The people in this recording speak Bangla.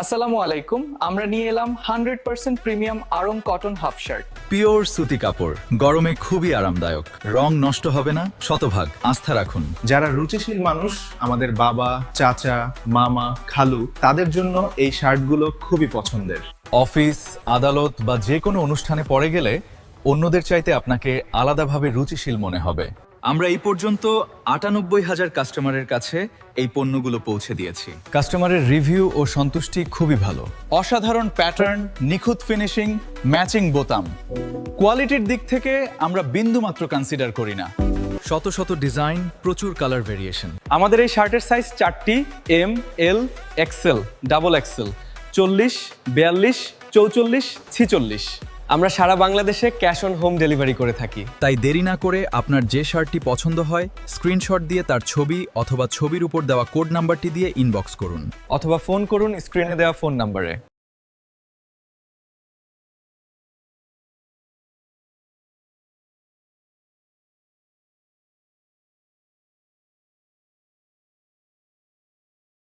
আসসালামু আলাইকুম। আমরা নিয়ে এলাম 100% premium Aarong cotton half shirt. Pure সুতি কাপড়, গরমে খুবই আরামদায়ক, রং নষ্ট হবে না, শতভাগ আস্থা রাখুন। যারা রুচিশীল মানুষ, আমাদের বাবা, চাচা, মামা, খালু, তাদের জন্য এই শার্টগুলো খুবই পছন্দের। অফিস, আদালত বা যে কোনো অনুষ্ঠানে পরে গেলে অন্যদের চাইতে আপনাকে আলাদাভাবে রুচিশীল মনে হবে। আমরা এই পর্যন্ত ৯৮,০০০ কাস্টমারের কাছে এই পণ্যগুলো পৌঁছে দিয়েছি। কাস্টমারের রিভিউ ও সন্তুষ্টি খুবই ভালো। অসাধারণ প্যাটার্ন, নিখুঁত ফিনিশিং, ম্যাচিং বোতাম। কোয়ালিটির দিক থেকে আমরা বিন্দুমাত্র কনসিডার করি না। শত শত ডিজাইন, প্রচুর কালার ভেরিয়েশন। আমাদের এই শার্টের সাইজ 4টি, এম, এল, এক্সেল, ডাবল এক্সেল, 40, 42, 44, 46। আমরা সারা বাংলাদেশে ক্যাশ অন হোম ডেলিভারি করে থাকি। তাই দেরি না করে আপনার যে শার্টটি পছন্দ হয় স্ক্রিনশট দিয়ে তার ছবি অথবা ছবির উপর দেওয়া কোড নাম্বারটি দিয়ে ইনবক্স করুন। অথবা ফোন করুন স্ক্রিনে দেওয়া ফোন নাম্বারে।